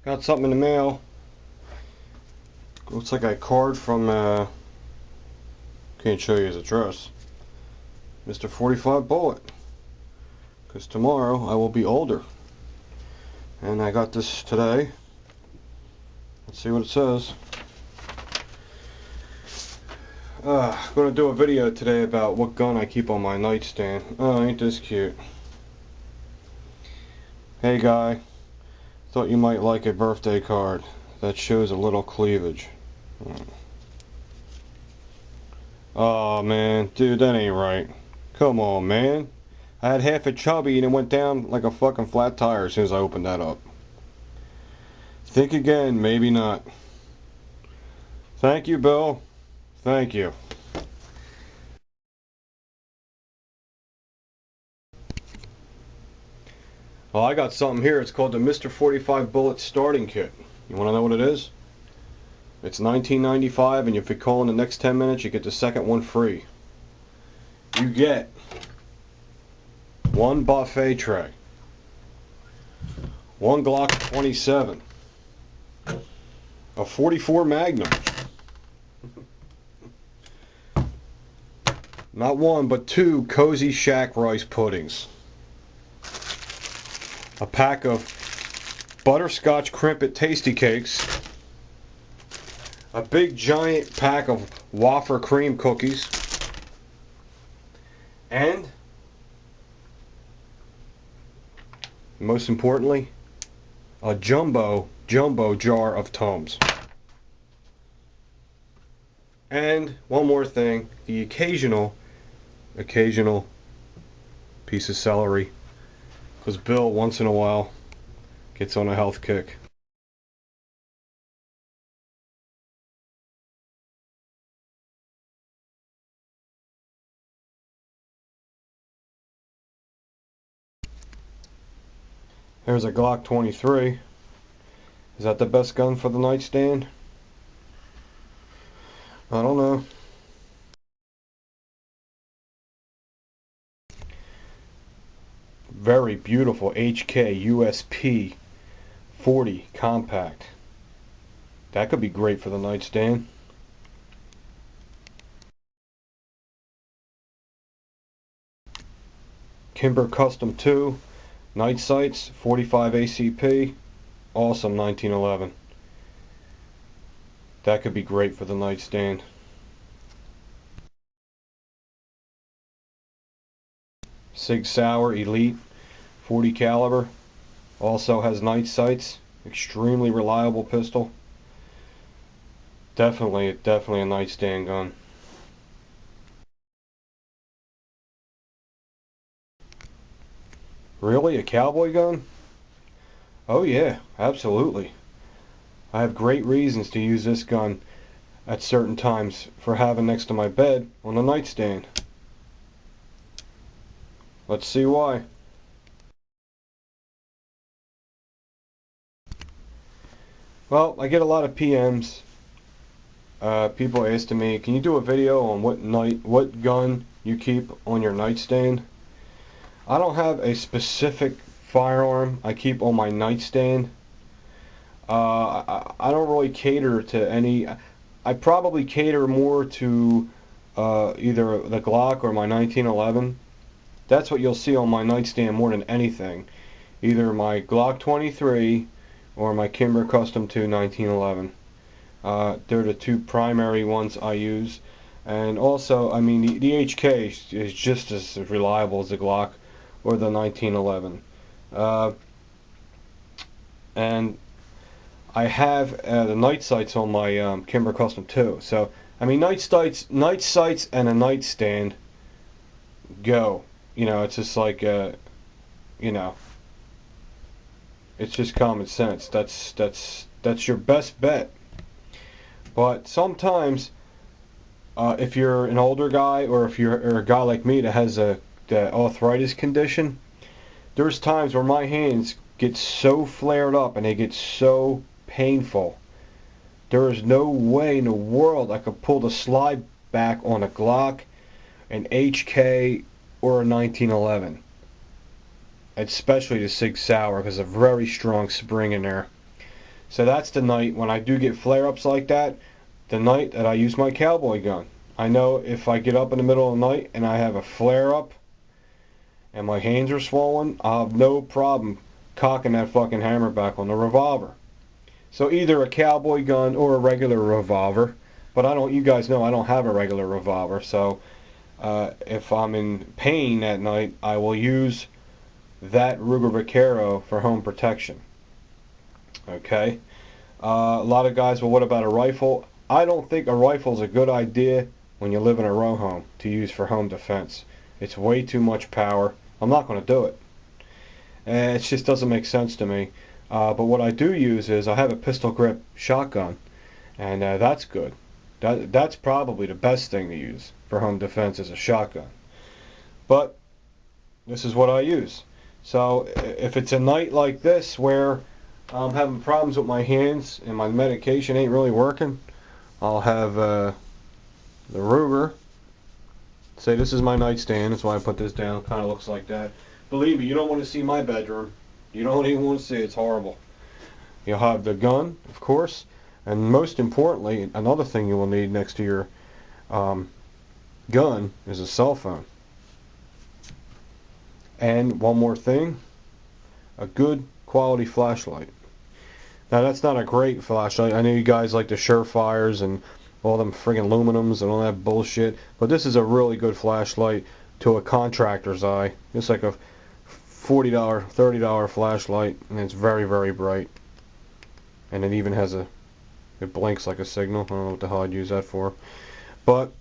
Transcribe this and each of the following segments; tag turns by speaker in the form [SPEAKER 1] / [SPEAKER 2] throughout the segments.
[SPEAKER 1] Got something in the mail. Looks like a card from, can't show you his address. Mr. 45 Bullet. Because tomorrow I will be older. And I got this today. Let's see what it says. I'm going to do a video today about what gun I keep on my nightstand. Oh, ain't this cute. Hey guy, thought you might like a birthday card that shows a little cleavage. Oh man, dude, that ain't right. Come on, man. I had half a chubby and it went down like a fucking flat tire as soon as I opened that up. Think again, maybe not. Thank you, Bill. Thank you. Well, I got something here. It's called the Mr. 45 Bullet Starting Kit. You want to know what it is? It's $19.95, and if you call in the next 10 minutes, you get the second one free. You get one buffet tray, one Glock 27, a 44 Magnum, not one but two Cozy Shack rice puddings, a pack of butterscotch crimpet tasty cakes, a big giant pack of wafer cream cookies, and most importantly, a jumbo jar of Tums. And one more thing, the occasional piece of celery, because Bill once in a while gets on a health kick. Here's a Glock 23. Is that the best gun for the nightstand? I don't know. Very beautiful HK USP 40 compact. That could be great for the nightstand. Kimber Custom 2 night sights 45 ACP, awesome 1911. That could be great for the nightstand. Sig Sauer Elite 40 caliber, also has night sights, extremely reliable pistol. Definitely a nightstand gun. Really? A cowboy gun? Oh yeah, absolutely. I have great reasons to use this gun at certain times for having next to my bed on the nightstand. Let's see why. Well, I get a lot of PMs. People asking me, can you do a video on what gun you keep on your nightstand? I don't have a specific firearm I keep on my nightstand. I don't really cater to any. I probably cater more to either the Glock or my 1911. That's what you'll see on my nightstand more than anything. Either my Glock 23 or my Kimber Custom 2 1911. They're the two primary ones I use. And also, I mean, the HK is just as reliable as the Glock or the 1911. And I have the night sights on my Kimber Custom 2. So, I mean, night sights and a nightstand go. You know, it's just like, you know, it's just common sense. That's your best bet. But sometimes, if you're an older guy or if you're a guy like me that has the arthritis condition, there's times where my hands get so flared up and they get so painful. There is no way in the world I could pull the slide back on a Glock, an HK, or a 1911. Especially the Sig Sauer, because a very strong spring in there. So that's the night when I do get flare-ups like that, the night that I use my cowboy gun. I know if I get up in the middle of the night and I have a flare-up and my hands are swollen, I'll have no problem cocking that fucking hammer back on the revolver. So either a cowboy gun or a regular revolver, but you guys know I don't have a regular revolver, so if I'm in pain that night, I will use that Ruger Vaquero for home protection. Okay? A lot of guys, well, what about a rifle? I don't think a rifle is a good idea when you live in a row home to use for home defense. It's way too much power. I'm not going to do it. It just doesn't make sense to me. But what I do use is I have a pistol grip shotgun, and that's good. That's probably the best thing to use for home defense is a shotgun. But this is what I use. So if it's a night like this where I'm having problems with my hands and my medication ain't really working, I'll have the Ruger. Say this is my nightstand. That's why I put this down. Kind of looks like that. Believe me, you don't want to see my bedroom. You don't even want to see it. It's horrible. You'll have the gun, of course, and most importantly, another thing you will need next to your gun is a cell phone. And one more thing, a good quality flashlight. Now that's not a great flashlight. I know you guys like the Surefires and all them friggin' aluminums and all that bullshit, but this is a really good flashlight to a contractor's eye. It's like a $40, $30 flashlight, and it's very, very bright. And it even has it blinks like a signal. I don't know what the hell I'd use that for. But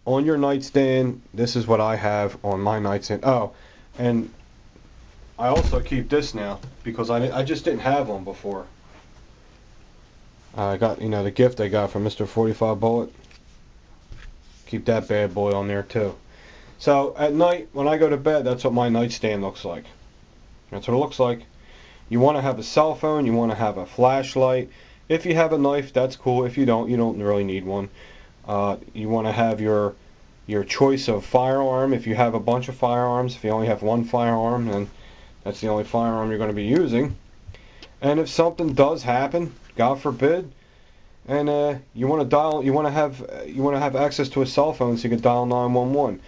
[SPEAKER 1] on your nightstand, this is what I have on my nightstand. Oh, and I also keep this now because I just didn't have one before. I got, the gift I got from Mr. 45 Bullet. Keep that bad boy on there too. So at night when I go to bed, that's what my nightstand looks like. That's what it looks like. You want to have a cell phone, you want to have a flashlight. If you have a knife, that's cool. If you don't really need one. You want to have your choice of firearm. If you have a bunch of firearms, if you only have one firearm, then that's the only firearm you're going to be using. And if something does happen, God forbid, and you want to have access to a cell phone so you can dial 911.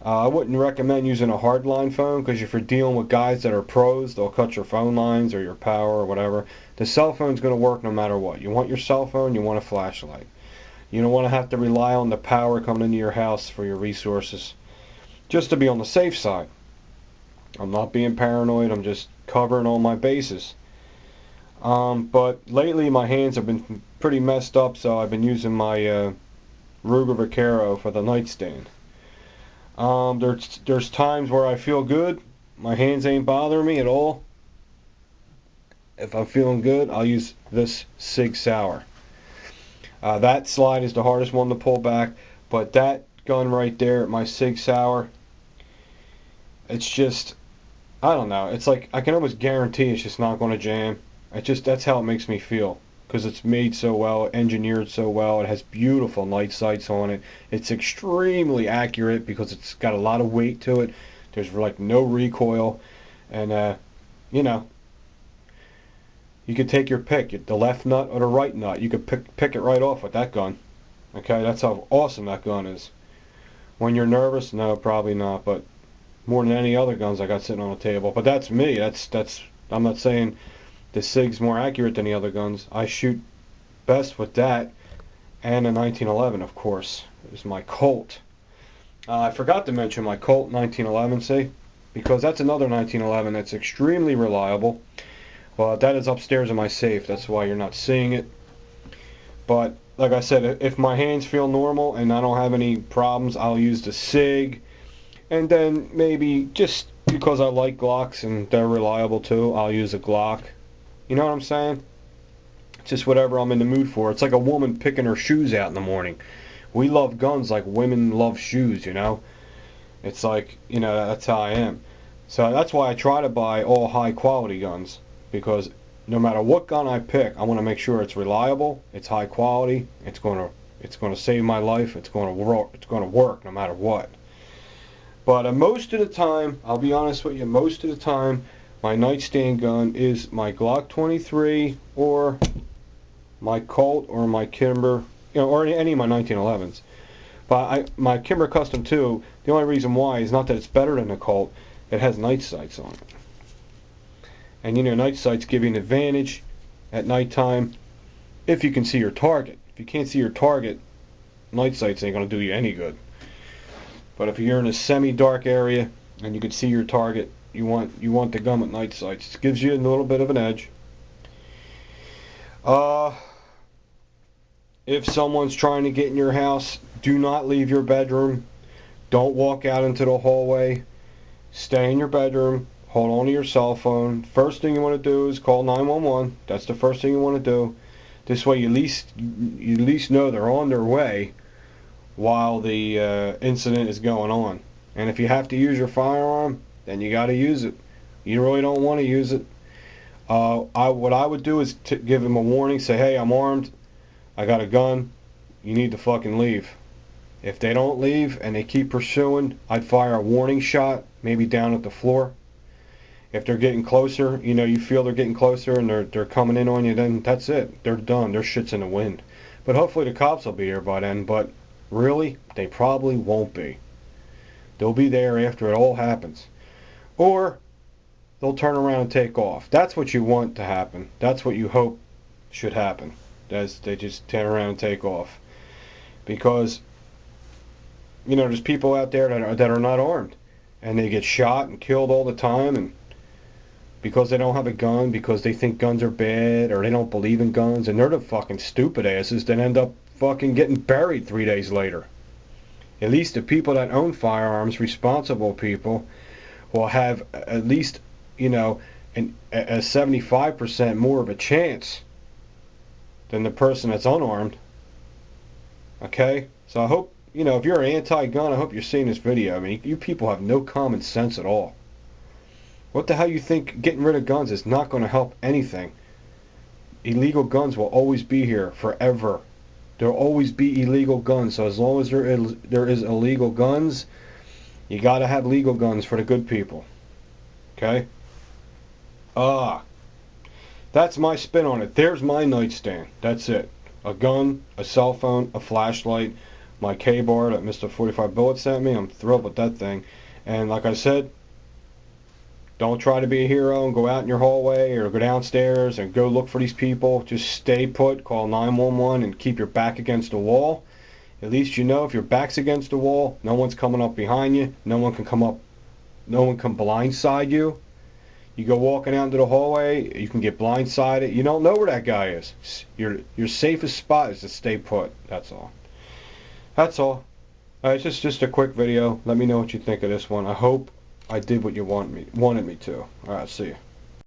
[SPEAKER 1] I wouldn't recommend using a hardline phone because if you're dealing with guys that are pros, they'll cut your phone lines or your power or whatever. The cell phone's going to work no matter what. You want your cell phone, you want a flashlight. You don't want to have to rely on the power coming into your house for your resources. Just to be on the safe side. I'm not being paranoid, I'm just covering all my bases. But lately my hands have been pretty messed up, so I've been using my Ruger Vaquero for the nightstand. There's times where I feel good, my hands ain't bothering me at all. If I'm feeling good, I'll use this Sig Sauer. That slide is the hardest one to pull back, but that gun right there, my Sig Sauer, it's just, I don't know, it's like I can almost guarantee it's just not going to jam. That's how it makes me feel, because it's made so well, engineered so well. It has beautiful night sights on it. It's extremely accurate because it's got a lot of weight to it. There's like no recoil, and you could take your pick, the left nut or the right nut. You could pick it right off with that gun. Okay, that's how awesome that gun is. When you're nervous, no, probably not, but more than any other guns I got sitting on the table. But that's me. I'm not saying the Sig's more accurate than the other guns. I shoot best with that and a 1911, of course. It's my Colt. I forgot to mention my Colt 1911, see? Because that's another 1911 that's extremely reliable. Well, that is upstairs in my safe. That's why you're not seeing it. But like I said, if my hands feel normal and I don't have any problems, I'll use the Sig. And then maybe just because I like Glocks and they're reliable too, I'll use a Glock. You know what I'm saying? It's just whatever I'm in the mood for. It's like a woman picking her shoes out in the morning. We love guns like women love shoes, It's like, that's how I am. So that's why I try to buy all high quality guns. Because no matter what gun I pick, I want to make sure it's reliable, it's high quality, it's going to save my life, it's going to work no matter what. But most of the time, I'll be honest with you, most of the time my nightstand gun is my Glock 23 or my Colt or my Kimber, or any of my 1911s. But my Kimber Custom 2, the only reason why is not that it's better than the Colt, it has night sights on it. And night sights give you an advantage at nighttime if you can see your target. If you can't see your target, night sights ain't going to do you any good. But if you're in a semi-dark area and you can see your target, you want the gun with night sights. It gives you a little bit of an edge. If someone's trying to get in your house, do not leave your bedroom. Don't walk out into the hallway. Stay in your bedroom. Hold on to your cell phone. First thing you want to do is call 911. That's the first thing you want to do. This way you at least know they're on their way while the incident is going on. And if you have to use your firearm, then you got to use it. You really don't want to use it. What I would do is give them a warning. Say, hey, I'm armed. I got a gun. You need to fucking leave. If they don't leave and they keep pursuing, I'd fire a warning shot, maybe down at the floor. If they're getting closer, you feel they're getting closer and they're coming in on you, then that's it. They're done. Their shit's in the wind. But hopefully the cops will be here by then. But really, they probably won't be. They'll be there after it all happens. Or they'll turn around and take off. That's what you want to happen. That's what you hope should happen. As they just turn around and take off. Because there's people out there that are not armed, and they get shot and killed all the time, and because they don't have a gun, because they think guns are bad, or they don't believe in guns, and they're the fucking stupid asses that end up fucking getting buried 3 days later. At least the people that own firearms, responsible people, will have at least a 75% more of a chance than the person that's unarmed. Okay? So I hope, if you're anti-gun, I hope you're seeing this video. I mean, you people have no common sense at all. What the hell you think getting rid of guns is not going to help anything? Illegal guns will always be here forever. There will always be illegal guns. So as long as there is illegal guns, you got to have legal guns for the good people. Okay? That's my spin on it. There's my nightstand. That's it. A gun, a cell phone, a flashlight, my K-bar that Mr. 45 Bullet sent me. I'm thrilled with that thing. And like I said, don't try to be a hero and go out in your hallway or go downstairs and go look for these people. Just stay put, call 911, and keep your back against the wall. At least if your back's against the wall, no one's coming up behind you. No one can blindside you. You go walking out into the hallway, you can get blindsided. You don't know where that guy is. Your safest spot is to stay put. That's all. That's all. It's just a quick video. Let me know what you think of this one. I hope I did what you wanted me to. Alright, see you.